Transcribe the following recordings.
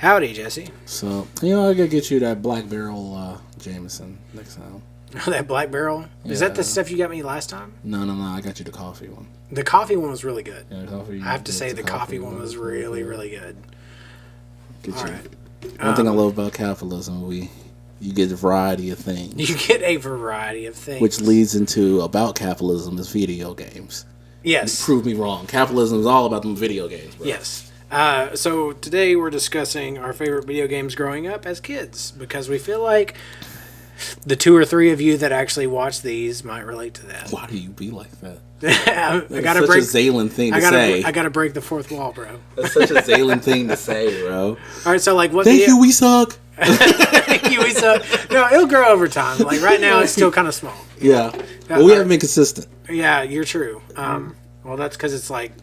Howdy, Jesse. So, I gotta get you that Black Barrel Jameson next time. That Black Barrel? Yeah. Is that the stuff you got me last time? No. I got you the coffee one. The coffee one was really good. Yeah, the coffee. I have to say the coffee one was really, really good. Get All you. right. One thing I love about capitalism, you get a variety of things. You get a variety of things. Which leads into about capitalism is video games. Yes. You prove me wrong. Capitalism is all about them video games, bro. Yes. So today we're discussing our favorite video games growing up as kids because we feel like the 2 or 3 of you that actually watch these might relate to that. Why do you be like that? I gotta such break a Zalen thing to say. I gotta break the fourth wall, bro. That's such a Zalen thing to say, bro. All right, so like what? Thank you, we suck. Thank you, we suck. No, it'll grow over time. Like right now, it's still kind of small. Yeah. Well, we haven't been consistent. Yeah, you're true. Well, that's because it's like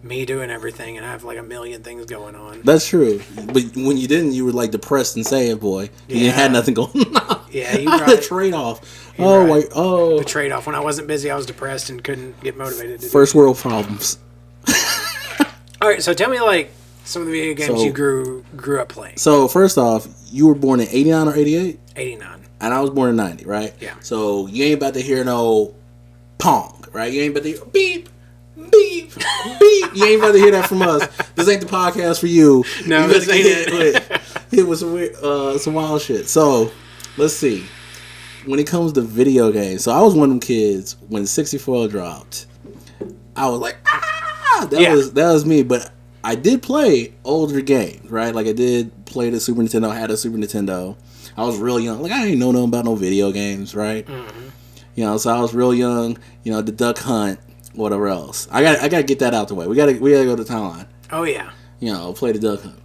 me doing everything and I have like a million things going on. That's true. But when you didn't, you were like depressed and sad, boy. Yeah. You had nothing going on. Yeah, you right. The trade-off. You're Right. Wait. Oh. The trade-off. When I wasn't busy, I was depressed and couldn't get motivated to First world problems. All right, so tell me like some of the video games you grew up playing. So first off, you were born in 89 or 88? 89. And I was born in 90, right? Yeah. So you ain't about to hear no Pong, right? You ain't about to hear beep, beep, beep. You ain't about to hear that from us. This ain't the podcast for you. No, this ain't it. It was some wild shit. So let's see. When it comes to video games, so I was one of them kids when 64 dropped. I was like, that was me. But I did play older games, right? Like I did play the Super Nintendo. I had a Super Nintendo. I was real young. Like I didn't know nothing about no video games, right? Mm-hmm. So I was real young. The Duck Hunt, whatever else. I got to get that out the way. We gotta go to Thailand. Oh yeah. Play the Duck Hunt.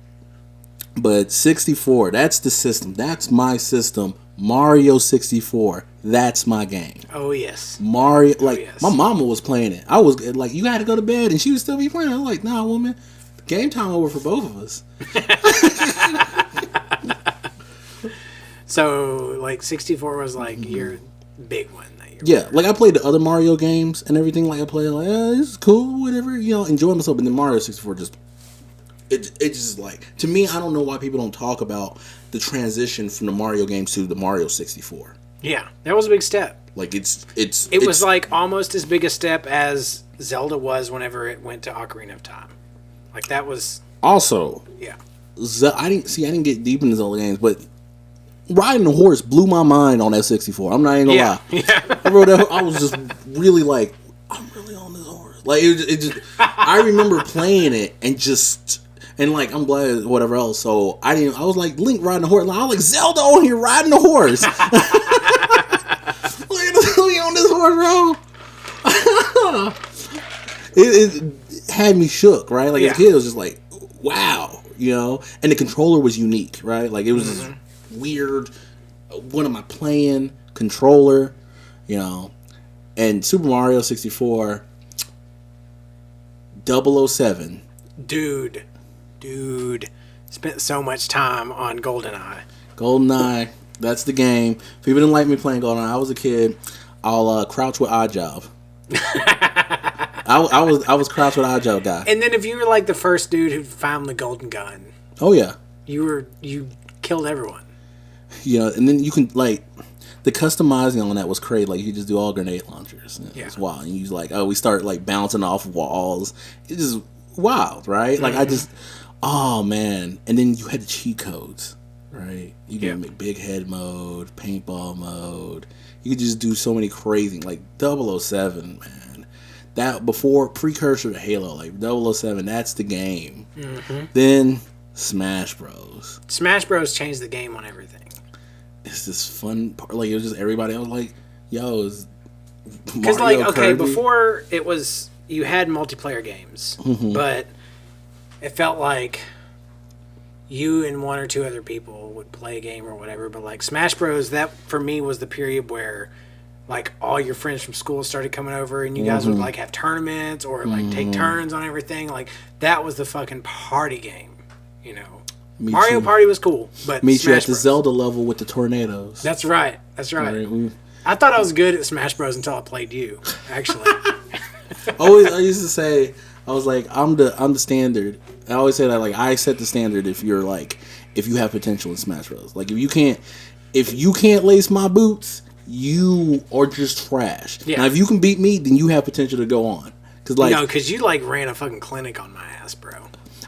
But 64, that's the system. That's my system. Mario 64, that's my game. Oh yes. Mario, yes. My mama was playing it. I was like, you had to go to bed, and she would still be playing. I was like, nah, woman, game time over for both of us. So, like, 64 was, like, your big one. Like, I played the other Mario games and everything. Like, I played, like, this is cool, whatever, enjoy myself. But then Mario 64 it just, like, to me, I don't know why people don't talk about the transition from the Mario games to the Mario 64. Yeah, that was a big step. Like, it was, like, almost as big a step as Zelda was whenever it went to Ocarina of Time. Like, that was... Also... Yeah. I didn't get deep into Zelda games, but... Riding a horse blew my mind on that 64. I'm not even gonna lie. Yeah. I was just really like, I'm really on this horse. Like it just I remember playing it and like I'm glad whatever else. So I was like Link riding a horse. Like, I was like Zelda on here riding a horse. Look on this horse, bro. it had me shook, right? Like as a kid, it was just like, wow, And the controller was unique, right? Like it was just weird. What am I playing? Controller, and Super Mario 64, 007. Dude, spent so much time on GoldenEye. GoldenEye, that's the game. People didn't like me playing GoldenEye. I was a kid. I'll crouch with Oddjob. I was crouch with Oddjob guy. And then if you were like the first dude who found the golden gun, oh yeah, you killed everyone. And then you can, like, the customizing on that was crazy. Like, you could just do all grenade launchers. It's wild. And you like, we start, like, bouncing off walls. It's just wild, right? Like, oh, man. And then you had the cheat codes, right? You can make big head mode, paintball mode. You could just do so many crazy, like, 007, man. That, precursor to Halo, like, 007, that's the game. Mm-hmm. Then, Smash Bros. Smash Bros changed the game on everything. It's this fun part. Like, it was just everybody. I was like, yo, is because like okay, before it was you had multiplayer games, but it felt like you and 1 or 2 other people would play a game or whatever. But like Smash Bros, that for me was the period where like all your friends from school started coming over, and you guys would like have tournaments or like take turns on everything. Like that was the fucking party game, Mario Party was cool, but meet Smash you at the Bros. Zelda level with the tornadoes. That's right. I thought I was good at Smash Bros until I played you. Actually, I used to say I was like I'm the standard, I always say that, like, I set the standard if you're like, if you have potential in Smash Bros. Like, if you can't lace my boots, you are just trash. Yeah. Now, if you can beat me, then you have potential to go on. Because you like ran a fucking clinic on my ass, bro.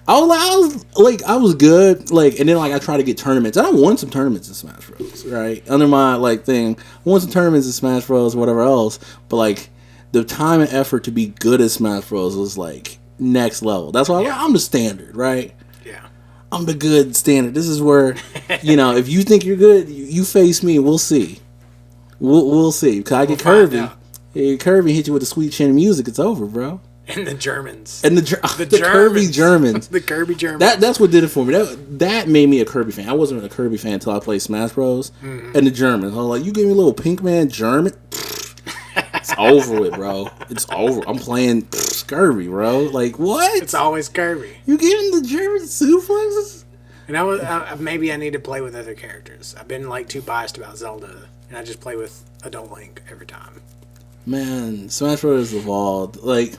I was good, like, and then like I try to get tournaments. I won some tournaments in Smash Bros. Right under my like thing. I won some tournaments in Smash Bros. Whatever else, but like the time and effort to be good at Smash Bros. Was like next level. That's why I'm the standard, right? Yeah, I'm the good standard. This is where if you think you're good, you face me. We'll see. We'll see. Because I get Kirby. Kirby hit you with the sweet chin music. It's over, bro. And the Germans. And the Kirby Germans. The Kirby Germans. That's what did it for me. That made me a Kirby fan. I wasn't a Kirby fan until I played Smash Bros. Mm-hmm. And the Germans. I was like, you give me a little pink man German? It's over with, bro. It's over. I'm playing Kirby, bro. Like, what? It's always Kirby. You giving the German suplexes? And maybe I need to play with other characters. I've been like too biased about Zelda, and I just play with Adult Link every time. Man, Smash Bros. Evolved. Like,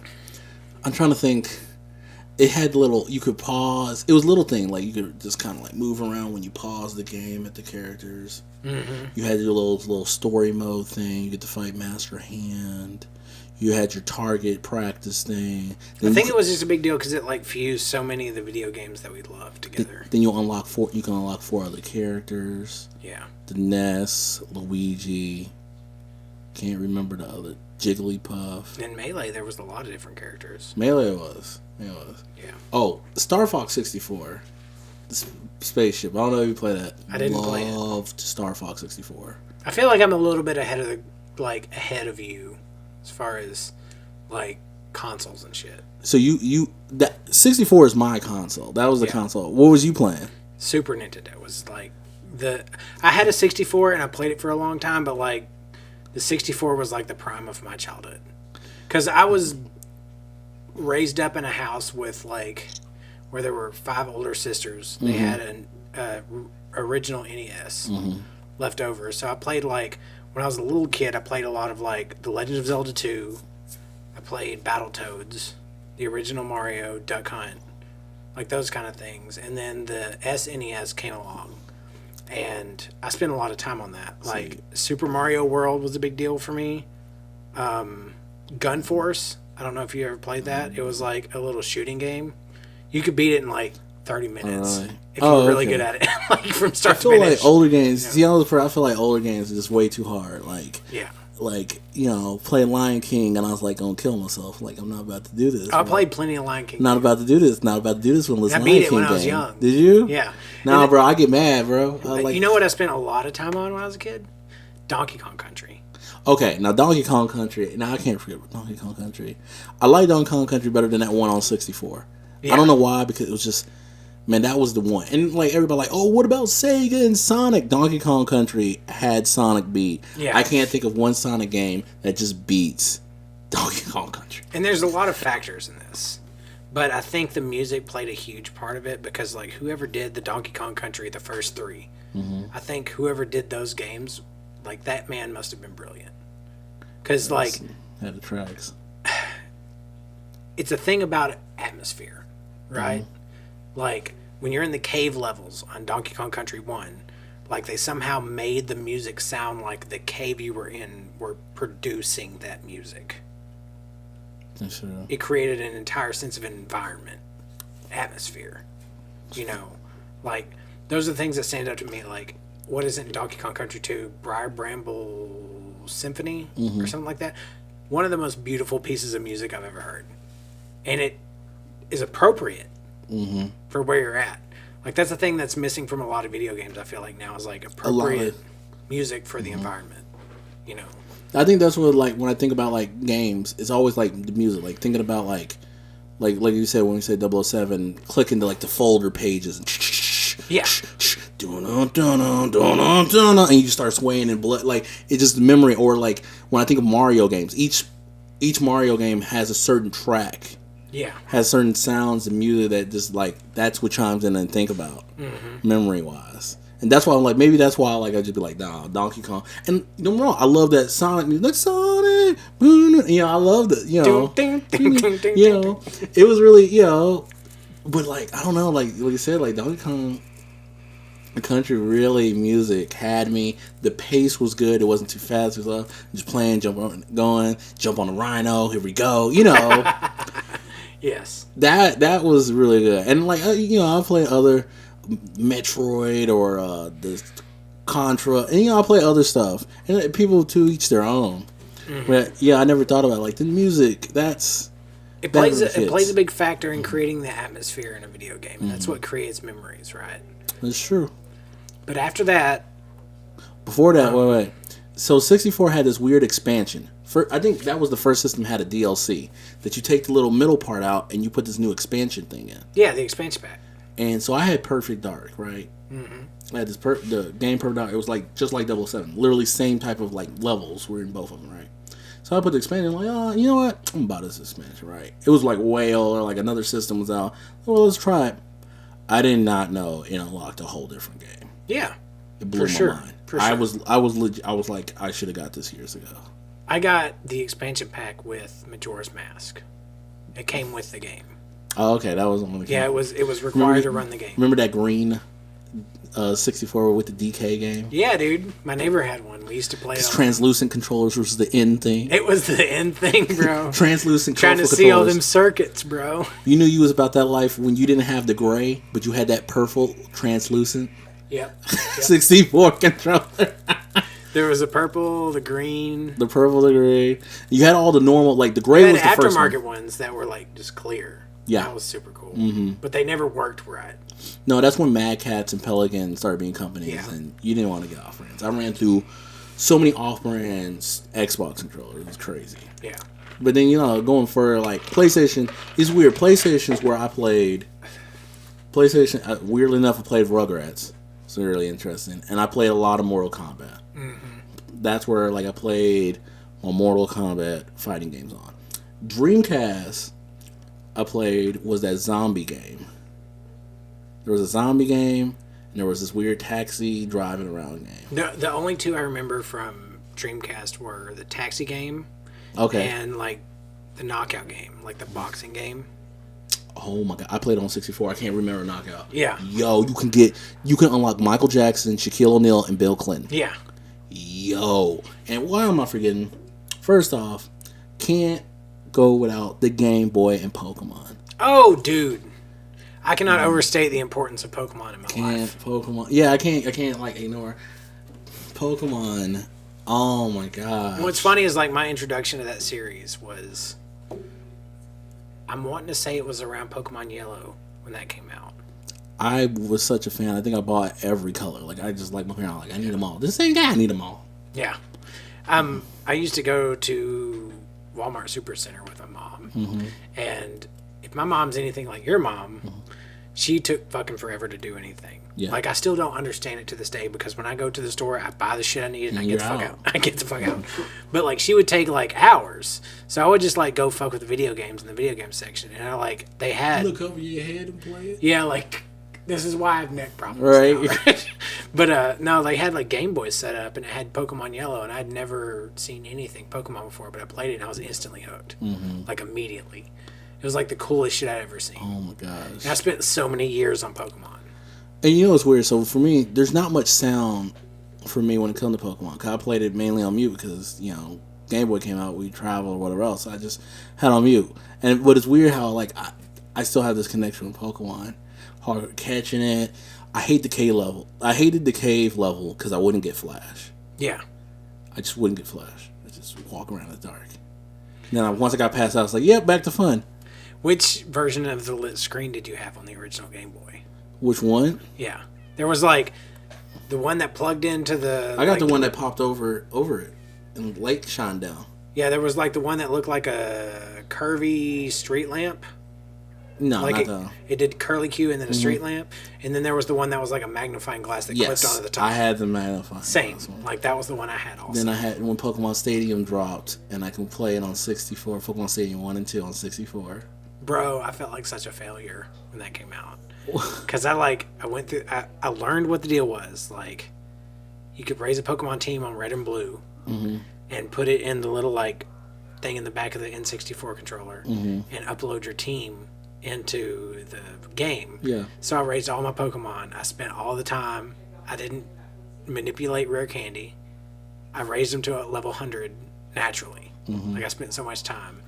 I'm trying to think. It had you could pause. It was a little thing, like you could just kind of like move around when you pause the game at the characters. Mm-hmm. You had your little story mode thing. You get to fight Master Hand. You had your target practice thing. I think it was just a big deal because it like fused so many of the video games that we love together. Then you unlock you can unlock 4 other characters. Yeah. The Ness, Luigi. Can't remember the other. Jigglypuff. In Melee, there was a lot of different characters. Melee was. Yeah. Oh, Star Fox 64. The spaceship. I don't know if you play that. I didn't play it. Loved Star Fox 64. I feel like I'm a little bit ahead of you as far as like consoles and shit. So that 64 is my console. That was the console. What was you playing? Super Nintendo was like I had a 64 and I played it for a long time, but like the 64 was like the prime of my childhood. Because I was raised up in a house with like, where there were 5 older sisters. They had an original NES left over. So I played like, when I was a little kid, I played a lot of like The Legend of Zelda 2. I played Battletoads, the original Mario, Duck Hunt, like those kind of things. And then the SNES came along. And I spent a lot of time on that. Like, Super Mario World was a big deal for me. Gun Force, I don't know if you ever played that. It was like a little shooting game. You could beat it in like 30 minutes if you were really good at it. Like from start to finish. I feel like older games. See, I feel like older games are just way too hard. Like, like, playing Lion King, and I was like, gonna kill myself. Like, I'm not about to do this. I played plenty of Lion King. Not about to do this. Not about to do this when I beat it when I was young. Did you? Yeah. Nah, bro, I get mad, bro. You know what I spent a lot of time on when I was a kid? Donkey Kong Country. Okay, now Donkey Kong Country. Now I can't forget Donkey Kong Country. I like Donkey Kong Country better than that one on 64. Yeah. I don't know why, because it was just, man, that was the one. And like everybody, like, oh, what about Sega and Sonic? Donkey Kong Country had Sonic beat. Yeah. I can't think of one Sonic game that just beats Donkey Kong Country. And there's a lot of factors in this, but I think the music played a huge part of it because like whoever did the Donkey Kong Country, the first 3, I think whoever did those games, like that man must have been brilliant. Because like had the tracks. It's a thing about atmosphere, right? Like when you're in the cave levels on Donkey Kong Country 1, like they somehow made the music sound like the cave you were in were producing that music. That's true. It created an entire sense of environment, atmosphere. Like those are the things that stand out to me. Like what is it in Donkey Kong Country 2? Briar Bramble Symphony or something like that. One of the most beautiful pieces of music I've ever heard, and it is appropriate for where you're at. Like that's the thing that's missing from a lot of video games. I feel like now is like appropriate music for the environment. I think that's what, like, when I think about like games, it's always like the music. Like thinking about like you said when we said 007, clicking to like the folder pages and and you start swaying in blood. Like it's just memory. Or like when I think of Mario games, each Mario game has a certain track. Yeah. Has certain sounds and music that just like that's what chimes in and think about memory wise. And that's why I'm like, maybe that's why like I just be like, nah, Donkey Kong. And don't get me wrong, I love that Sonic music. Like Sonic, I love the it was really, But like I don't know, like you said, like Donkey Kong Country really music had me. The pace was good. It wasn't too fast. It was just playing, jump on the rhino. Here we go. You know. Yes. That was really good. And like I play other Metroid or the Contra, and I play other stuff. And people to each their own. Mm-hmm. But yeah, I never thought about it. Like the music. It plays a big factor in creating the atmosphere in a video game. Mm-hmm. That's what creates memories, right? That's true. But after that... Before that, wait. So 64 had this weird expansion. I think that was the first system that had a DLC. That you take the little middle part out and you put this new expansion thing in. Yeah, the expansion pack. And so I had Perfect Dark, right? Mm-hmm. I had this the game Perfect Dark. It was like just like 007. Literally same type of like levels were in both of them, right? So I put the expansion, like, oh, you know what? I'm about this expansion, right? It was like Whale or like another system was out. Well, let's try it. I did not know it unlocked a whole different game. Yeah, it blew my mind. For sure. I was like, I should have got this years ago. I got the expansion pack with Majora's Mask. It came with the game. Oh, okay, that was one of the games. Yeah, it was required to run the game. Remember that green 64 with the DK game? Yeah, dude. My neighbor had one. We used to play it. Translucent controllers was the end thing. It was the end thing, bro. Translucent trying to see all them circuits, bro. You knew you was about that life when you didn't have the gray, but you had that purple translucent. Yep. 64 controller. There was the purple, the green. The purple, the green. You had all the normal, like the gray was the first one. Aftermarket ones that were like just clear. Yeah. That was super cool. Mm-hmm. But they never worked right. No, that's when Mad Catz and Pelican started being companies, and you didn't want to get off-brands. I ran through so many off-brands Xbox controllers. It was crazy. Yeah. But then, going for like PlayStation, it's weird. PlayStation's where I played. PlayStation, weirdly enough, I played Rugrats. It's really interesting. And I played a lot of Mortal Kombat. Mm-hmm. That's where like I played my Mortal Kombat fighting games on. Dreamcast, I played was that zombie game. There was a zombie game, and there was this weird taxi driving around game. The only two I remember from Dreamcast were the taxi game, and like the knockout game, like the boxing game. Oh my god, I played on 64. I can't remember knockout. Yeah. Yo, you can unlock Michael Jackson, Shaquille O'Neal, and Bill Clinton. Yeah. Yo, and why am I forgetting? First off, can't go without the Game Boy and Pokemon. Oh, dude. I cannot overstate the importance of Pokemon in my life. Pokemon. Yeah, I can't like ignore Pokemon. Oh my god. What's funny is like my introduction to that series was, I'm wanting to say it was around Pokemon Yellow when that came out. I was such a fan. I think I bought every color. Like I just like my parents. Like I need them all. This same guy, I need them all. Yeah. I used to go to Walmart Supercenter with my mom, and if my mom's anything like your mom, she took fucking forever to do anything. Yeah. Like I still don't understand it to this day because when I go to the store, I buy the shit I need and I get the fuck out. I get the fuck out. But like she would take like hours, so I would just like go fuck with the video games in the video game section, and they had look over your head and play it. Yeah, like. This is why I have neck problems. Right. But no, they had like Game Boys set up and it had Pokemon Yellow, and I'd never seen anything Pokemon before, but I played it and I was instantly hooked. Mm-hmm. Like immediately. It was like the coolest shit I'd ever seen. Oh my gosh. And I spent so many years on Pokemon. And you know what's weird? So for me, there's not much sound for me when it comes to Pokemon. Cause I played it mainly on mute because, Game Boy came out, we travel or whatever else. So I just had on mute. But it's weird how like I still have this connection with Pokemon. Hard catching it. I hate the cave level. I hated the cave level because I wouldn't get flash. Yeah. I just wouldn't get flash. I just walk around in the dark. And then once I got past that, I was like, yep, back to fun. Which version of the lit screen did you have on the original Game Boy? Which one? Yeah. There was like the one that plugged into the... I got the one that popped over it and the light shined down. Yeah, there was like the one that looked like a curvy street lamp. No, like not that. It did curly Q and then a street lamp, and then there was the one that was like a magnifying glass that clipped onto the top. I had the magnifying glass one. Like that was the one I had also. Then I had when Pokemon Stadium dropped, and I can play it on 64. Pokemon Stadium 1 and 2 on 64. Bro, I felt like such a failure when that came out because I went through. I learned what the deal was. Like, you could raise a Pokemon team on Red and Blue, and put it in the little like thing in the back of the N64 controller, and upload your team into the game. Yeah. So I raised all my Pokemon. I spent all the time. I didn't manipulate rare candy. I raised them to a level 100 naturally. Like I spent so much time.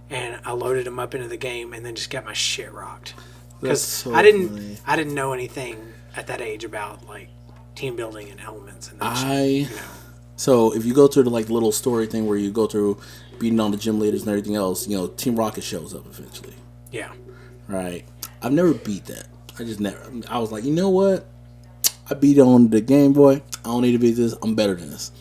And I loaded them up into the game and then just got my shit rocked. Because so I didn't know anything at that age about like team building and elements and that shit, you know. So if you go through the like little story thing where you go through beating on the gym leaders and everything else, you know, Team Rocket shows up eventually. Yeah. Right. I've never beat that. I was like, you know what? I beat on the Game Boy. I don't need to beat this. I'm better than this.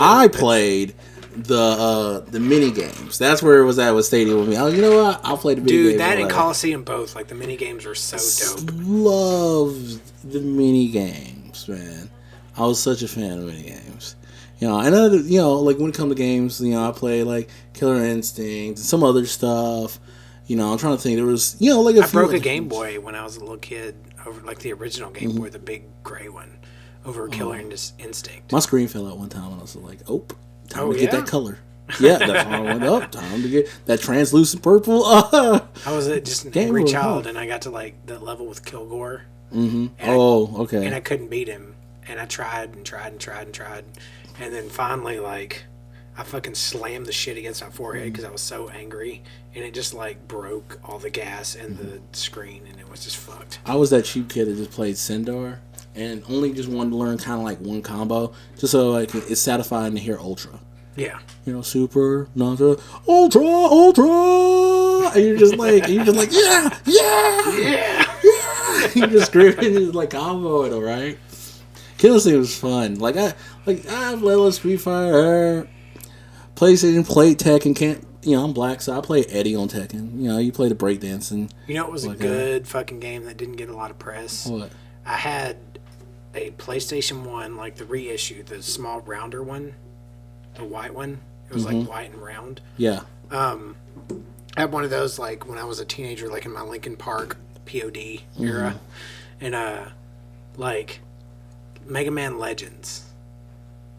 I played the mini games. That's where it was at with Stadia with me. You know what? I'll play the mini games. Dude, that and Coliseum both. Like the mini games were so dope. Loved the mini games, man. I was such a fan of mini games. You know, and you know, like when it comes to games, you know, I play like Killer Instinct and some other stuff. You know, I'm trying to think. There was, you know, like I broke a Game Boy when I was a little kid over like the original Game Boy, the big gray one, over Killer Instinct. My screen fell out one time, and I was like, "Oh, time to get that color." Yeah, that's when I went up. Time to get that translucent purple. I was just an angry child, and I got to like the level with Kilgore. Okay. And I couldn't beat him, and I tried and tried and tried and tried, and then finally, like, I fucking slammed the shit against my forehead because I was so angry, and it just like broke all the gas in the screen, and it was just fucked. I was that cheap kid that just played Sindar, and only just wanted to learn kind of like one combo, just so like it's satisfying to hear Ultra. Yeah. You know, Super, Ultra, and you're just like, yeah. You're just screaming, just like comboing them, right? Killer Instinct was fun. Like I've played Street Fighter, PlayStation, played Tekken. Can't, you know, I'm black, so I play Eddie on Tekken. You know, you play the breakdancing. You know, it was like a good fucking game that didn't get a lot of press. What? I had a PlayStation 1, like the reissue, the small rounder one. The white one. It was like white and round. Yeah. I had one of those like when I was a teenager, like in my Linkin Park POD era, and like Mega Man Legends.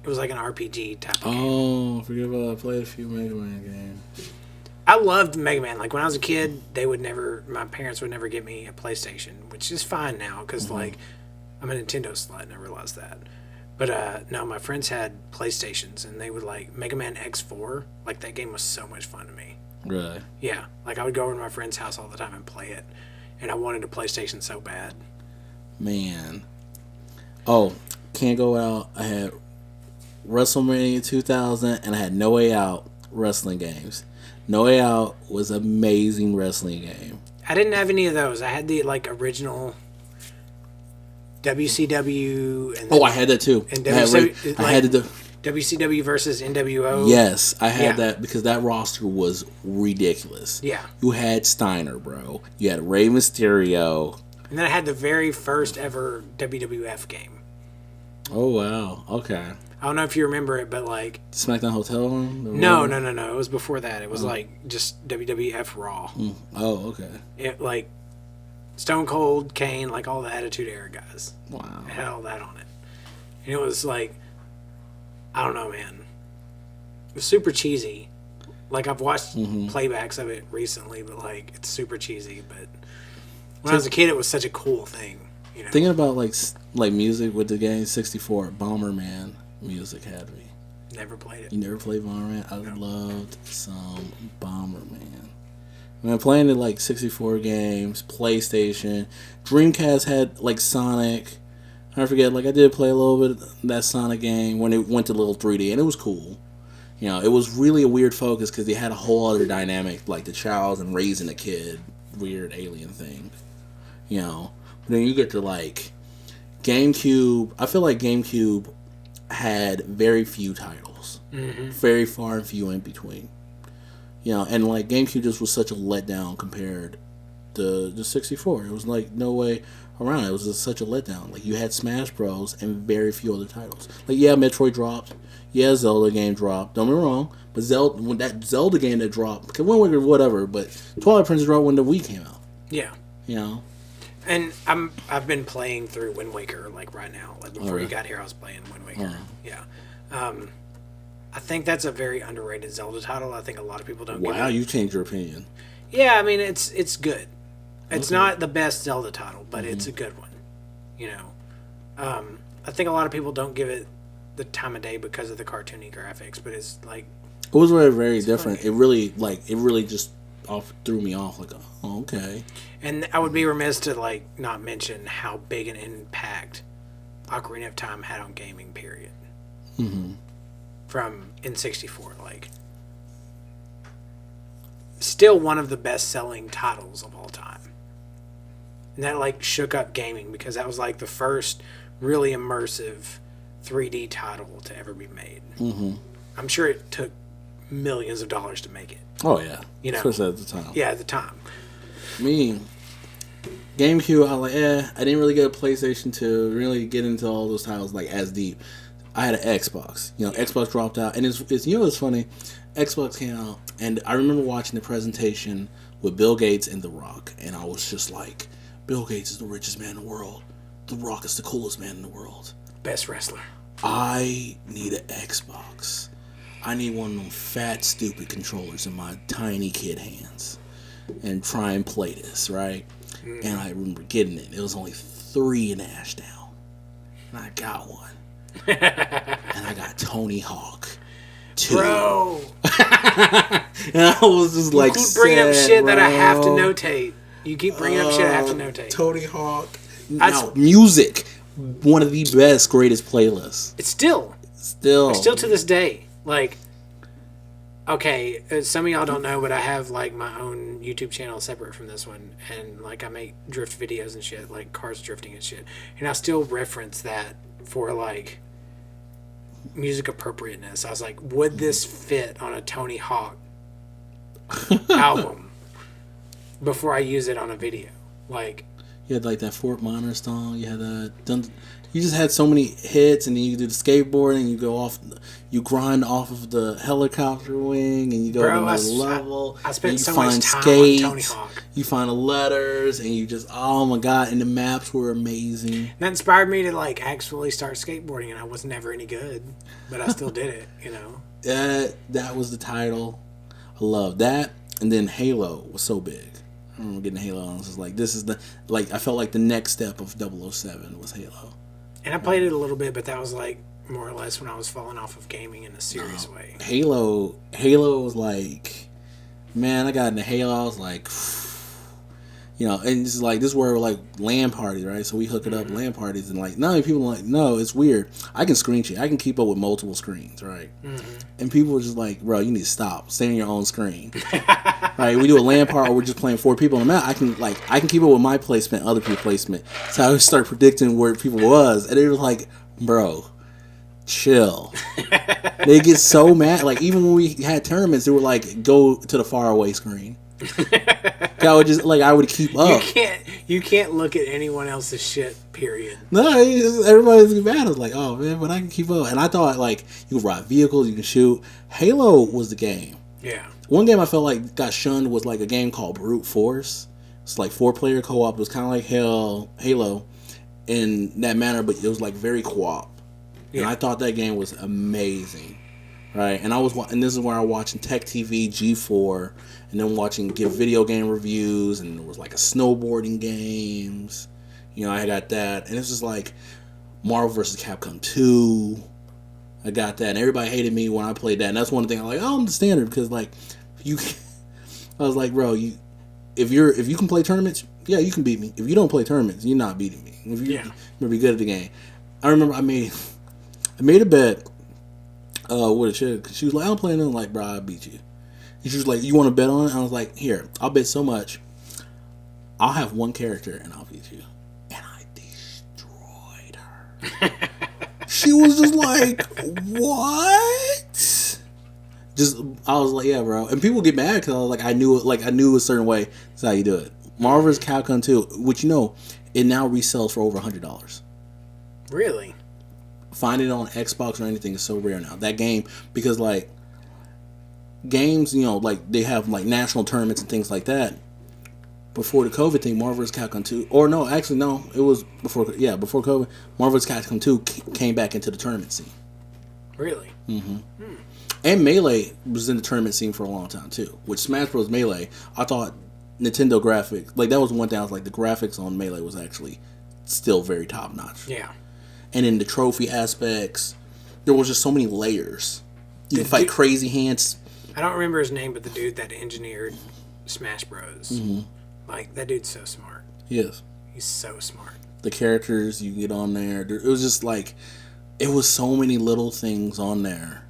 It was like an RPG type of game. Oh, forget about that. I played a few Mega Man games. I loved Mega Man. Like when I was a kid, my parents would never get me a PlayStation, which is fine now because like I'm a Nintendo slut and I realized that. But no, my friends had PlayStations, and they would like Mega Man X4. Like that game was so much fun to me. Really? Yeah. Like I would go over to my friend's house all the time and play it, and I wanted a PlayStation so bad. Man. Oh, can't go out. I had WrestleMania 2000, and I had No Way Out wrestling games. No Way Out was an amazing wrestling game. I didn't have any of those. I had the like original WCW. And I had that too. And WCW, I had the WCW versus NWO. Yes, I had that because that roster was ridiculous. Yeah. You had Steiner, bro. You had Rey Mysterio. And then I had the very first ever WWF game. Oh, wow. Okay. I don't know if you remember it, but like... SmackDown Hotel Room? No. It was before that. It was like just WWF Raw. Oh, okay. It like Stone Cold, Kane, like all the Attitude Era guys. Wow. It had all that on it. And it was like... I don't know, man. It was super cheesy. Like, I've watched playbacks of it recently, but, like, it's super cheesy. But when I was a kid, it was such a cool thing, you know? Thinking about, like music with the game 64, Bomberman music had me. Never played it. You never played Bomberman? I loved some Bomberman. Man, playing it, like, 64 games, PlayStation. Dreamcast had, like, Sonic... I forget, like I did play a little bit of that Sonic game when it went to little 3D, and it was cool. You know, it was really a weird focus because they had a whole other dynamic, like the child and raising a kid, weird alien thing. You know, but then you get to like GameCube. I feel like GameCube had very few titles, very far and few in between. You know, and like GameCube just was such a letdown compared to the 64. It was like no way around. It was just such a letdown. Like you had Smash Bros and very few other titles. Like yeah, Metroid dropped. Yeah, Zelda game dropped. Don't get me wrong, but when that Zelda game that dropped, whatever. But Twilight Princess dropped when the Wii came out. Yeah. You know. And I've been playing through Wind Waker like right now. Like before you got here, I was playing Wind Waker. Yeah. I think that's a very underrated Zelda title. I think a lot of people don't. Wow, you changed your opinion. Yeah, I mean it's good. It's not the best Zelda title, but it's a good one. You know, I think a lot of people don't give it the time of day because of the cartoony graphics, but it's like it was very, very different. Funny. It really just threw me off. Like, oh, okay. And I would be remiss to like not mention how big an impact Ocarina of Time had on gaming. Period. Mm-hmm. From N64, like, still one of the best-selling titles of all time. And that like shook up gaming because that was like the first really immersive 3D title to ever be made. Mm-hmm. I'm sure it took millions of dollars to make it. Oh yeah, you know, especially at the time. Yeah, at the time. Me, GameCube, I was like, I didn't really get a PlayStation 2. Really get into all those titles like as deep. I had an Xbox. You know, Xbox dropped out, and it's you know what's funny? Xbox came out, and I remember watching the presentation with Bill Gates and The Rock, and I was just like, Bill Gates is the richest man in the world. The Rock is the coolest man in the world. Best wrestler. I need an Xbox. I need one of them fat, stupid controllers in my tiny kid hands, and try and play this, right? Mm. And I remember getting it. It was only $3 in Ashdown, and I got one. And I got Tony Hawk 2. Bro. And I was just like, you keep bringing up shit that I have to notate. You keep bringing up shit I have to notate. Tony Hawk. Now, music. One of the best, greatest playlists. It's still to this day. Like, okay, some of y'all don't know, but I have like my own YouTube channel separate from this one, and like I make drift videos and shit, like cars drifting and shit, and I still reference that for like music appropriateness. I was like, would this fit on a Tony Hawk album before I use it on a video? Like, you had like that Fort Minor song. You had you just had so many hits, and then you do the skateboarding. You go off, you grind off of the helicopter wing, and you go to another level. I spent so much time on Tony Hawk. You find the letters, and you just, oh my god! And the maps were amazing. And that inspired me to like actually start skateboarding, and I was never any good, but I still did it. You know. That was the title. I love that, and then Halo was so big. I remember getting Halo, and I was just like, this is I felt like the next step of 007 was Halo. And I played it a little bit, but that was like more or less when I was falling off of gaming in a serious way. Halo was like, man, I got into Halo, I was like, you know, and this is where like LAN parties, right? So we hook it up LAN parties, and like not many people are like, no, it's weird. I can screen share. I can keep up with multiple screens, right? Mm-hmm. And people are just like, bro, you need to stop. Stay on your own screen. Right? We do a LAN party, or we're just playing 4 people on the map. I can keep up with my placement, other people's placement. So I would start predicting where people was, and they were like, bro, chill. They get so mad. Like even when we had tournaments, they were like, go to the far away screen. I would keep up. You can't look at anyone else's shit. Period. No, everybody's mad. I was like, oh man, but I can keep up. And I thought like you could ride vehicles, you can shoot. Halo was the game. Yeah. One game I felt like got shunned was like a game called Brute Force. It's like 4-player co-op. It was kind of like Halo in that manner, but it was like very co-op. Yeah. And I thought that game was amazing. Right, and this is where I was watching Tech TV, G4, and then give video game reviews, and there was like a snowboarding games. You know, I got that, and it's just like Marvel vs. Capcom 2. I got that, and everybody hated me when I played that, and that's one thing I'm like, oh, I'm the standard, because like I was like, bro, if you can play tournaments, yeah, you can beat me. If you don't play tournaments, you're not beating me. If you're gonna be good at the game. I remember I made a bet. With a chick, cause she was like, I don't play nothing. Like, bro, I beat you. And she was like, you want to bet on it? I was like, here, I'll bet so much. I'll have one character and I'll beat you. And I destroyed her. She was just like, what? I was like, yeah, bro. And people get mad because I was like, I knew a certain way. That's how you do it. Marvel vs. Capcom 2, which it now resells for over $100. Really? Find it on Xbox or anything is so rare now. That game, because like games, like they have like national tournaments and things like that. Before the COVID thing, Marvel vs. Capcom 2, or no, actually no, it was before COVID. Marvel vs. Capcom 2 came back into the tournament scene. Really? Mm-hmm. And Melee was in the tournament scene for a long time too. With Smash Bros. Melee, I thought Nintendo graphics, like that was one thing I was like, the graphics on Melee was actually still very top notch. Yeah. And in the trophy aspects, there was just so many layers. You can fight crazy hands. I don't remember his name, but the dude that engineered Smash Bros. Mm-hmm. Like, that dude's so smart. Yes. He's so smart. The characters you get on there, it was just like, it was so many little things on there.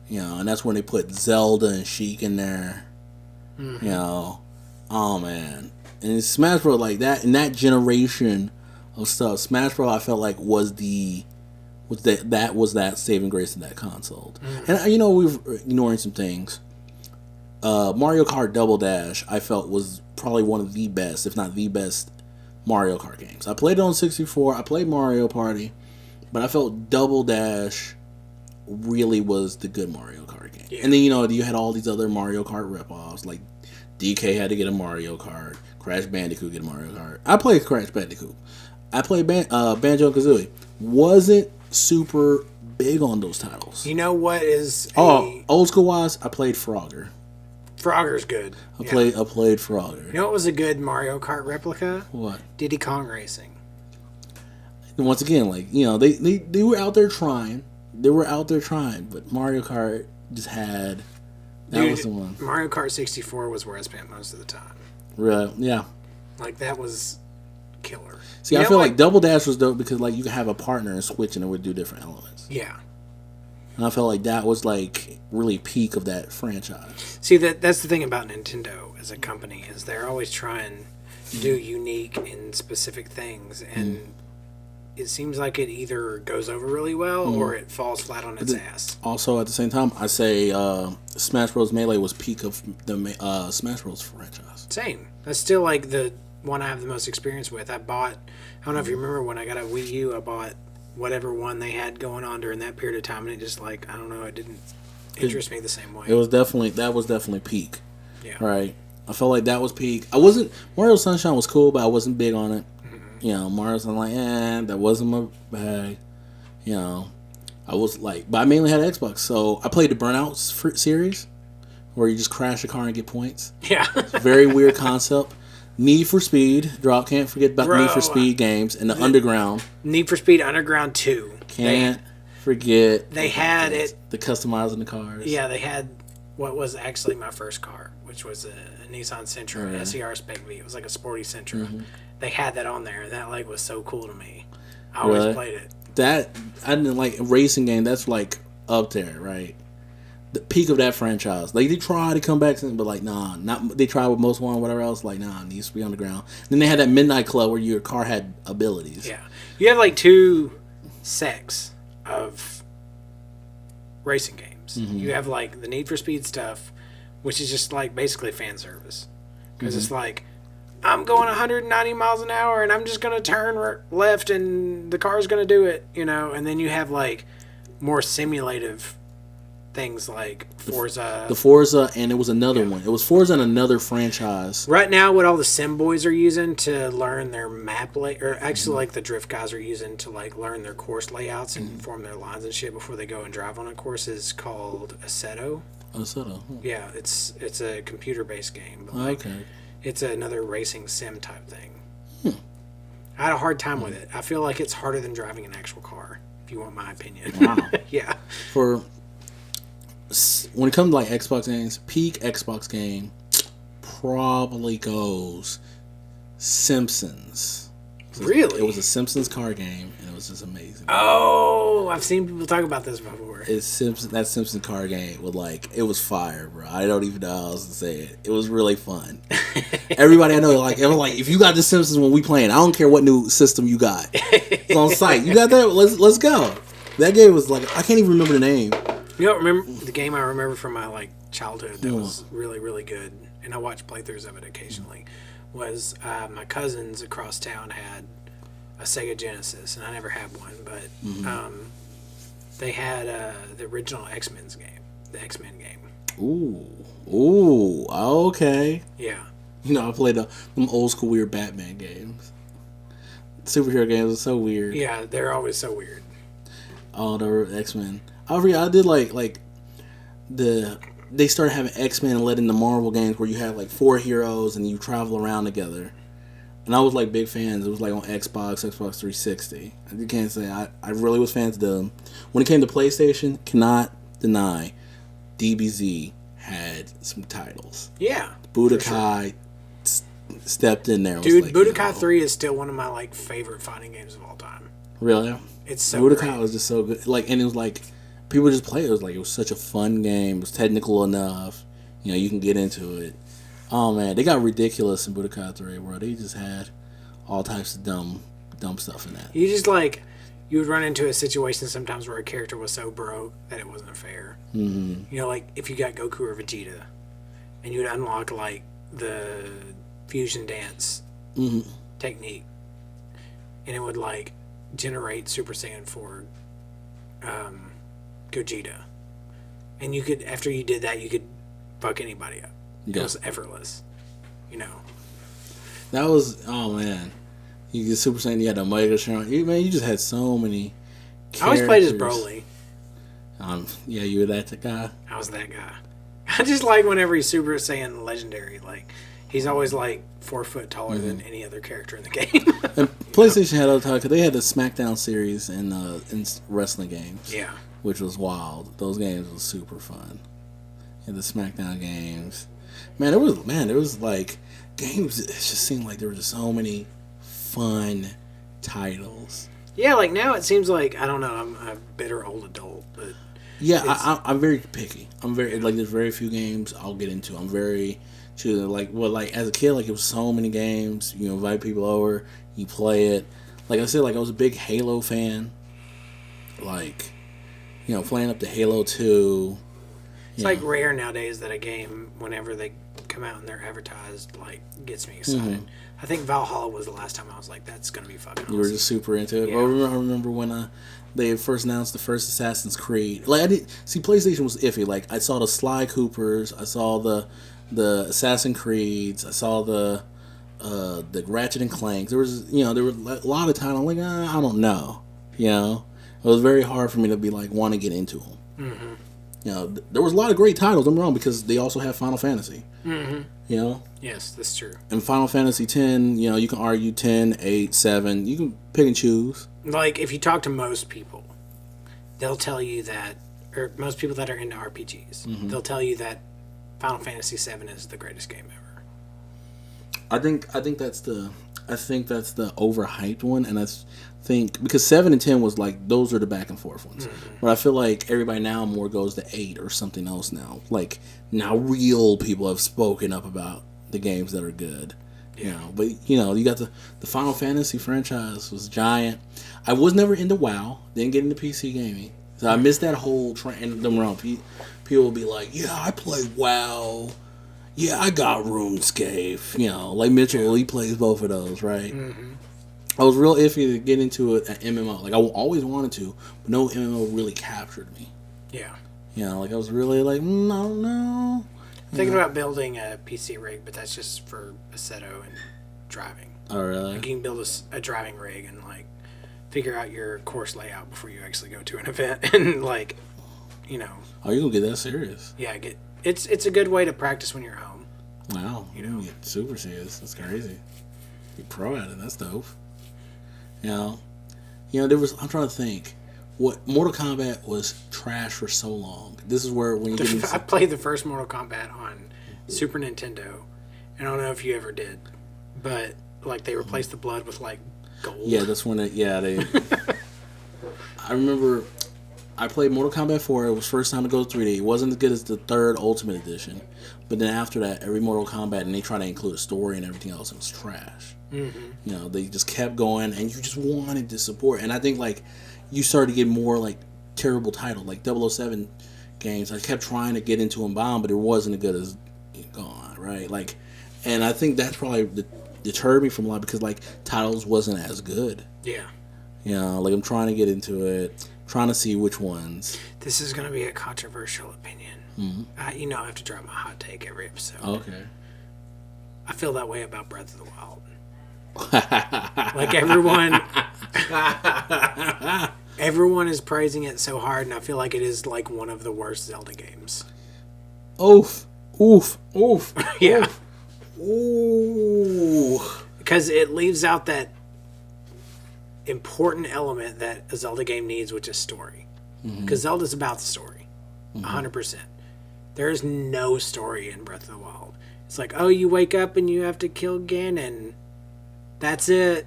You know, and that's when they put Zelda and Sheik in there. Mm-hmm. You know, oh man. And Smash Bros. Like that, in that generation of stuff, Smash Bros. I felt like was that saving grace in that console. Mm-hmm. And you know, we're ignoring some things. Mario Kart Double Dash, I felt was probably one of the best, if not the best, Mario Kart games. I played it on 64. I played Mario Party, but I felt Double Dash really was the good Mario Kart game. Yeah. And then, you know, you had all these other Mario Kart ripoffs, like DK had to get a Mario Kart, Crash Bandicoot get a Mario Kart. I played Crash Bandicoot. I played Banjo-Kazooie. Wasn't super big on those titles. You know what is old school wise, I played Frogger. Frogger's good. I played Frogger. You know what was a good Mario Kart replica? What? Diddy Kong Racing. And once again, like, you know, they were out there trying. They were out there trying, but Mario Kart just had... That was the one. Mario Kart 64 was where I spent most of the time. Really? Yeah. Like, that was killer. See, I feel like Double Dash was dope because, like, you could have a partner and switch and it would do different elements. Yeah. And I felt like that was, like, really peak of that franchise. See, that's the thing about Nintendo as a company, is they're always trying to do unique and specific things, and it seems like it either goes over really well or it falls flat on its ass. Also, at the same time, I say Smash Bros. Melee was peak of the Smash Bros. Franchise. Same. That's still, like, the one I have the most experience with. I don't know if you remember when I got a Wii U, I bought whatever one they had going on during that period of time, and it just, like, I don't know, it didn't interest me the same way. That was definitely peak. Yeah. Right. I felt like that was peak. Mario Sunshine was cool, but I wasn't big on it. Mm-hmm. You know, Mario Sunshine, like, that wasn't my bag. You know, I was like, but I mainly had Xbox, so I played the Burnout series, where you just crash a car and get points. Yeah. It's a very weird concept. Need for Speed. Can't forget about Need for Speed games and the Underground. Need for Speed Underground 2. Can't forget. They had it. The customizing the cars. Yeah, they had what was actually my first car, which was a Nissan Sentra SER Spec V. It was like a sporty Sentra. Mm-hmm. They had that on there, and that, like, was so cool to me. I always played it. I didn't like a racing game. That's, like, up there, right? The peak of that franchise. Like, they tried to come back, but, like, nah. They tried with Most Wanted, whatever else. Like, nah, it needs to be underground. Then they had that Midnight Club where your car had abilities. Yeah. You have, like, two sects of racing games. Mm-hmm. You have, like, the Need for Speed stuff, which is just, like, basically fan service. Because it's like, I'm going 190 miles an hour and I'm just going to turn left and the car's going to do it, you know? And then you have, like, more simulative things like Forza. The Forza, and it was another one. It was Forza and another franchise. Right now, what all the sim boys are using to learn their map or actually, like, the drift guys are using to, like, learn their course layouts and form their lines and shit before they go and drive on a course is called Assetto. Assetto. Yeah, it's a computer-based game. But, like, okay. It's another racing sim type thing. I had a hard time with it. I feel like it's harder than driving an actual car, if you want my opinion. Wow. Yeah. When it comes to, like, Xbox games, peak Xbox game probably goes Simpsons. Really? It was a Simpsons car game, and it was just amazing. Oh, I've seen people talk about this before. That Simpsons car game was, like, it was fire, bro. I don't even know how else to say it. It was really fun. Everybody I know, like, it was like, if you got the Simpsons when we playing, I don't care what new system you got. It's on site. You got that? Let's go. That game was like, I can't even remember the name. You know, remember the game I remember from my, like, childhood that was really, really good, and I watched playthroughs of it occasionally, was my cousins across town had a Sega Genesis, and I never had one, but they had the original X-Men game, the X-Men game. Ooh, okay. Yeah. You know, I played them old school weird Batman games. Superhero games are so weird. Yeah, they're always so weird. Oh, the X-Men. I did like the they started having X-Men and led into Marvel games where you had like 4 heroes and you travel around together. And I was like big fans. It was like on Xbox 360. I can't say I really was fans of them. When it came to PlayStation, cannot deny DBZ had some titles. Yeah. Budokai stepped in there. Dude, Budokai 3 is still one of my like favorite fighting games of all time. Really? It's so Budokai great. was just so good. Like, and it was like people just play it. It was such a fun game. It was technical enough. You can get into it. Oh man, they got ridiculous in Budokai 3, bro. They just had all types of dumb stuff in that. You just you would run into a situation sometimes where a character was so broke that it wasn't fair. Mm-hmm. Like if you got Goku or Vegeta, and you would unlock like the fusion dance technique, and it would like generate Super Saiyan for Gogeta, and you could, after you did that, you could fuck anybody up. Yeah. It was effortless, That was, oh man, you get Super Saiyan. You had Omega Shenron. You just had so many characters. I always played as Broly. Yeah, you were that guy. I was that guy. I just like whenever he's Super Saiyan Legendary, like he's always like 4 foot taller than any other character in the game. And PlayStation had other time because they had the SmackDown series in wrestling games. Yeah, which was wild. Those games were super fun. And the SmackDown games, there was like games. It just seemed like there were just so many fun titles. Yeah, like now it seems like, I don't know, I'm a bitter old adult, but yeah, I'm very picky. I'm very like, there's very few games I'll get into. I'm very choosy. Like as a kid, like it was so many games. You invite people over, you play it. Like I said, like I was a big Halo fan. Like, playing up to Halo 2. It's like rare nowadays that a game, whenever they come out and they're advertised, like gets me excited. Mm-hmm. I think Valhalla was the last time I was like, that's gonna be fucking awesome. You were just super into it. Yeah. Well, I remember when they first announced the first Assassin's Creed. Like, I did see, PlayStation was iffy. Like, I saw the Sly Coopers, I saw the Assassin's Creeds, I saw the Ratchet and Clank. There was there were a lot of titles. I'm like, I don't know. It was very hard for me to be like want to get into them. Mm-hmm. There was a lot of great titles. I'm wrong, because they also have Final Fantasy. Mm-hmm. Yes, that's true. And Final Fantasy 10, you can argue 10, 8, 7. You can pick and choose. Like, if you talk to most people, they'll tell you that, or most people that are into RPGs, they'll tell you that Final Fantasy 7 is the greatest game ever. I think that's the overhyped one, and I think because 7 and 10 was like, those are the back and forth ones. Mm-hmm. But I feel like everybody now more goes to 8 or something else now. Like, now real people have spoken up about the games that are good. Yeah. But you got the Final Fantasy franchise was giant. I was never into WoW. Didn't get into PC gaming, so I missed that whole trend. Them wrong. People will be like, "Yeah, I play WoW. Yeah, I got RuneScape." Like Mitchell, he plays both of those, right? Mm-hmm. I was real iffy to get into an MMO. Like, I always wanted to, but no MMO really captured me. Yeah. Like I was really like, no. I'm thinking about building a PC rig, but that's just for Assetto and driving. Oh, really? Like, you can build a driving rig and like figure out your course layout before you actually go to an event, and like, Oh, you gonna get that serious? Yeah, it's a good way to practice when you're home. Wow, you get super serious. That's crazy. Be pro at it. That's dope. I'm trying to think. What Mortal Kombat was trash for so long. This is where when you get into... I played the first Mortal Kombat on Super Nintendo. I don't know if you ever did, but like they replaced the blood with like gold. Yeah, that's when they. I remember I played Mortal Kombat 4. It was first time to go 3D. It wasn't as good as the third Ultimate Edition, but then after that, every Mortal Kombat, and they try to include a story and everything else, it was trash. Mm-hmm. They just kept going, and you just wanted to support. And I think like you started to get more like terrible titles, like 007 games. I kept trying to get into them, but it wasn't as good as gone, right? Like, and I think that's probably deterred me from a lot, because like titles wasn't as good. Yeah. Like I'm trying to get into it, trying to see which ones. This is going to be a controversial opinion. Mm-hmm. I have to drop my hot take every episode. Okay. I feel that way about Breath of the Wild. Like everyone is praising it so hard, and I feel like it is like one of the worst Zelda games. Oof. Oof. Oof. Yeah. Ooh. Because it leaves out that important element that a Zelda game needs, which is story. Because Zelda's about the story. 100%. There is no story in Breath of the Wild. It's like, oh, you wake up and you have to kill Ganon. That's it.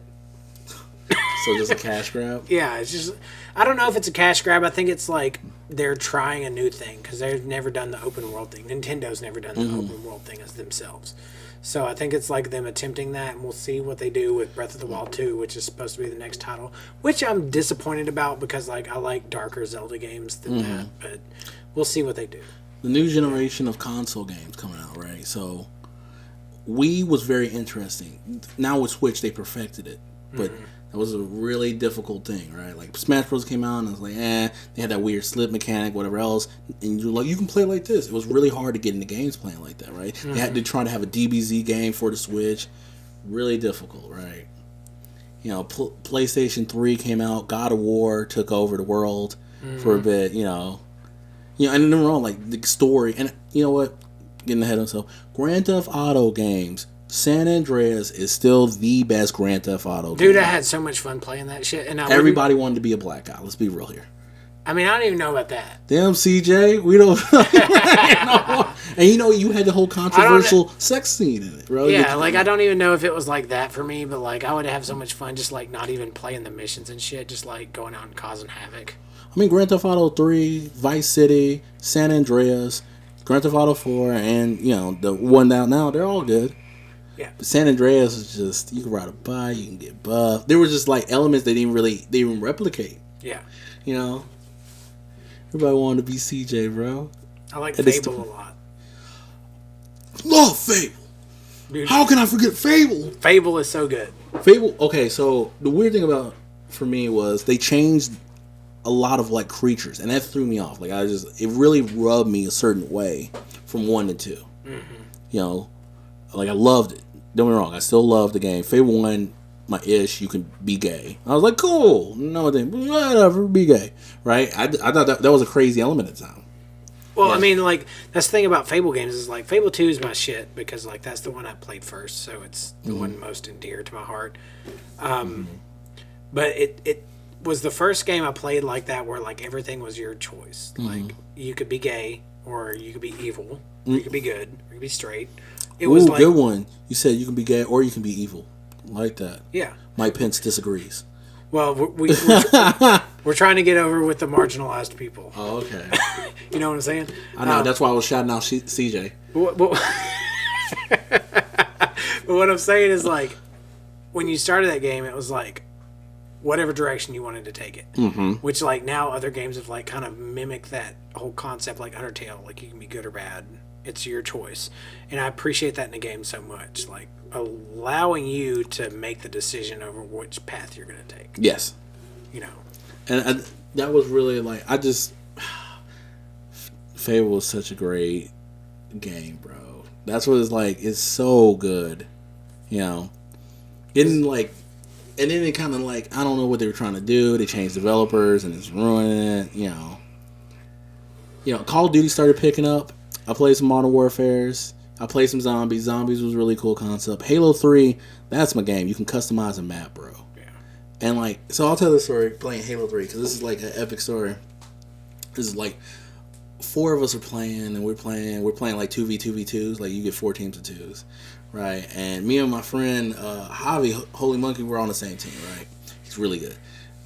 So just a cash grab? Yeah, it's just... I don't know if it's a cash grab. I think it's like they're trying a new thing because they've never done the open world thing. Nintendo's never done the open world thing as themselves. So I think it's like them attempting that, and we'll see what they do with Breath of the Wild 2, which is supposed to be the next title, which I'm disappointed about because like I like darker Zelda games than that, but we'll see what they do. The new generation of console games coming out, right? So Wii was very interesting. Now with Switch, they perfected it, but that was a really difficult thing, right? Like Smash Bros. Came out and it was like, they had that weird slip mechanic, whatever else, and you're like, you can play like this. It was really hard to get into games playing like that, right? They had to try to have a DBZ game for the Switch, really difficult, right? You know, PlayStation 3 came out, God of War took over the world for a bit, you know, and then wrong, like the story, and you know what, getting ahead of himself, Grand Theft Auto games. San Andreas is still the best Grand Theft Auto game. Dude, I had so much fun playing that shit. And everybody wanted to be a black guy. Let's be real here. I mean, I don't even know about that. Damn, CJ, we don't. And you know, you had the whole controversial sex scene in it, bro. Yeah, like I don't even know if it was like that for me, but like I would have so much fun just like not even playing the missions and shit, just like going out and causing havoc. I mean, Grand Theft Auto 3, Vice City, San Andreas, Grand Theft Auto 4, and you know the one out now, they're all good. Yeah. But San Andreas is just, you can ride a bike, you can get buffed. There were just like elements they didn't replicate. Yeah. You know? Everybody wanted to be CJ, bro. I like Fable a lot. Love Fable. Dude, how can I forget Fable? Fable is so good. Fable, okay, so the weird thing about, for me, was they changed a lot of like creatures, and that threw me off. Like it really rubbed me a certain way from 1 to 2. You know? Like I loved it. Don't get me wrong, I still love the game. Fable 1, my ish, you can be gay. I was like, cool. No thing, whatever, be gay. Right? I thought that was a crazy element at the time. Well, yeah. I mean, like, that's the thing about Fable games is, like, Fable 2 is my shit because, like, that's the one I played first, so it's the one most endeared to my heart. But it was the first game I played like that where, like, everything was your choice. Like, you could be gay, or you could be evil, or you could be good, or you could be straight. It was like, good one. You said you can be gay or you can be evil. I like that. Yeah. Mike Pence disagrees. Well, we're trying to get over with the marginalized people. Oh, okay. You know what I'm saying? I know. That's why I was shouting out CJ. But what I'm saying is, like, when you started that game, it was like whatever direction you wanted to take it. Which, like, now other games have, like, kind of mimicked that whole concept, like Undertale. Like, you can be good or bad. It's your choice. And I appreciate that in a game so much. Like, allowing you to make the decision over which path you're going to take. Yes. You know. And that was really, like, Fable was such a great game, bro. That's what it's like. It's so good. You know. And then it kind of, like, I don't know what they were trying to do. They changed developers and it's ruining it, you know. You know, Call of Duty started picking up. I played some Modern Warfares. I played some Zombies. Zombies was a really cool concept. Halo 3, that's my game. You can customize a map, bro. Yeah. And, like, so I'll tell this story playing Halo 3, because this is, like, an epic story. This is, like, 4 of us are playing, and we're playing, like, 2v2v2s. Like, you get 4 teams of 2s, right? And me and my friend, Javi, Holy Monkey, we're on the same team, right? He's really good.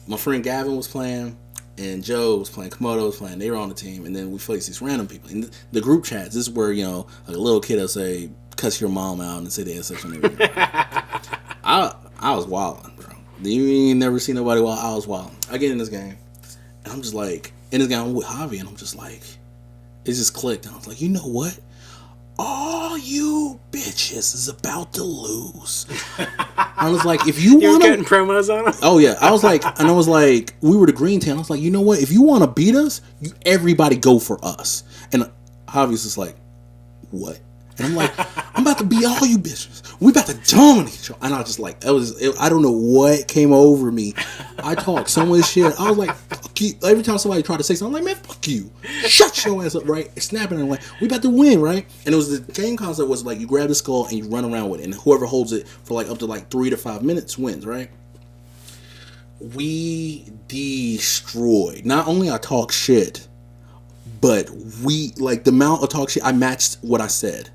My friend Gavin was playing. And Joe was playing, Komodo was playing, they were on the team, and then we faced these random people. In the group chats, this is where, you know, like a little kid will say, cuss your mom out and say they had sex on everything. I was wilding, bro. You ain't never seen nobody wild. I was wilding. I get in this game, and I'm just like, in this game, I'm with Javi, and I'm just like, it just clicked. And I was like, you know what? All you bitches is about to lose. I was like, if you want to... getting promos on them? Oh, yeah. I was like, we were the green team. I was like, you know what? If you want to beat us, everybody go for us. And Javi's just like, what? And I'm like, I'm about to beat all you bitches. We about to dominate y'all. And I was just like, I don't know what came over me. I talked so much shit. I was like, fuck you. Every time somebody tried to say something, I'm like, man, fuck you. Shut your ass up, right? Snapping and I'm like, we about to win, right? And it was the game concept was like, you grab the skull and you run around with it. And whoever holds it for like up to like 3 to 5 minutes wins, right? We destroyed. Not only I talk shit, but we, like, the amount of talk shit, I matched what I said.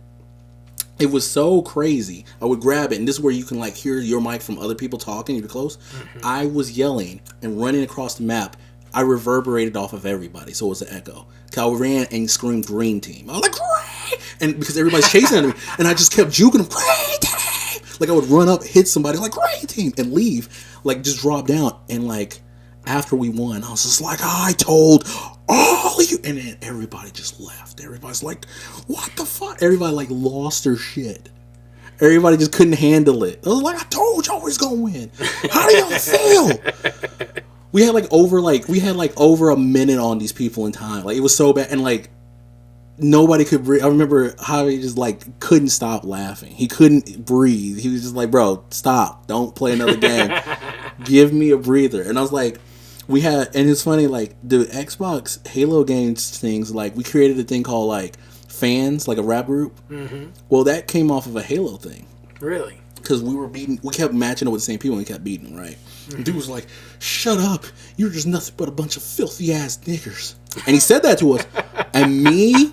It was so crazy. I would grab it, and this is where you can, like, hear your mic from other people talking, you're close. Mm-hmm. I was yelling and running across the map. I reverberated off of everybody, so it was an echo. I ran and screamed green team. I was like, great! And because everybody's chasing at me, and I just kept juking them, great team! Like, I would run up, hit somebody, like, great team! And leave. Like, just drop down. And, like, after we won, I was just like, I told all of you. And then everybody just left. Everybody's like, what the fuck? Everybody, like, lost their shit. Everybody just couldn't handle it. I was like, I told y'all we was gonna win. How do y'all feel? We had over a minute on these people in time. Like, it was so bad. And, like, nobody could breathe. I remember how he just, like, couldn't stop laughing. He couldn't breathe. He was just like, bro, stop. Don't play another game. Give me a breather. And I was like, and it's funny, like, the Xbox Halo games things, like, we created a thing called, like, fans, like a rap group. Mm-hmm. Well, that came off of a Halo thing. Really? Because we kept matching it with the same people and we kept beating them, right? Mm-hmm. And dude was like, shut up. You're just nothing but a bunch of filthy ass niggers. And he said that to us. And me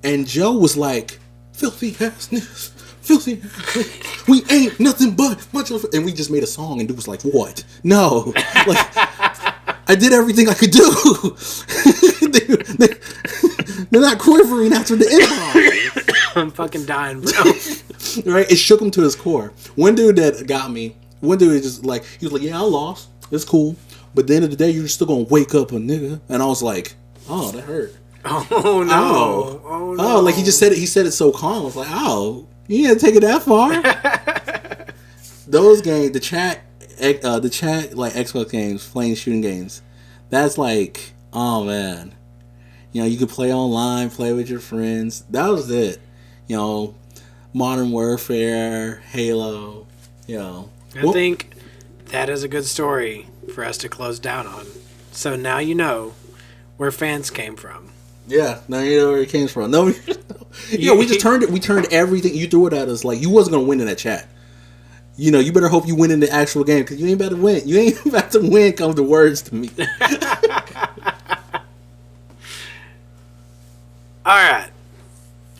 and Joe was like, filthy ass niggas. Filthy ass niggas. We ain't nothing but a bunch of... And we just made a song and dude was like, what? No. Like, I did everything I could do. They're not quivering after the end. I'm fucking dying, bro. Right? It shook him to his core. One dude that got me, is just like, he was like, yeah, I lost. It's cool. But at the end of the day, you're still going to wake up a nigga. And I was like, oh, that hurt. Oh, no. Oh, no. Oh, like he just said it. He said it so calm. I was like, oh, you didn't take it that far. Those games, the chat, like Xbox games, playing shooting games, that's like, oh, man. You know, you could play online, play with your friends. That was it. You know, Modern Warfare, Halo, you know. I think that is a good story for us to close down on. So now you know where fans came from. Yeah, now you know where it came from. No, we just turned it. We turned everything. You threw it at us like you wasn't gonna win in that chat. You know, you better hope you win in the actual game because you ain't about to win. You ain't about to win. Comes the words to me. All right.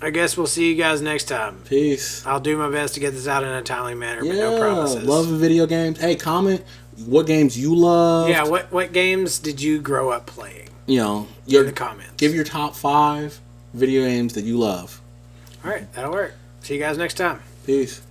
I guess we'll see you guys next time. Peace. I'll do my best to get this out in a timely manner, but no promises. Love video games. Hey, comment what games you love. Yeah, what games did you grow up playing? You know, in the comments. Give your top 5 video games that you love. All right, that'll work. See you guys next time. Peace.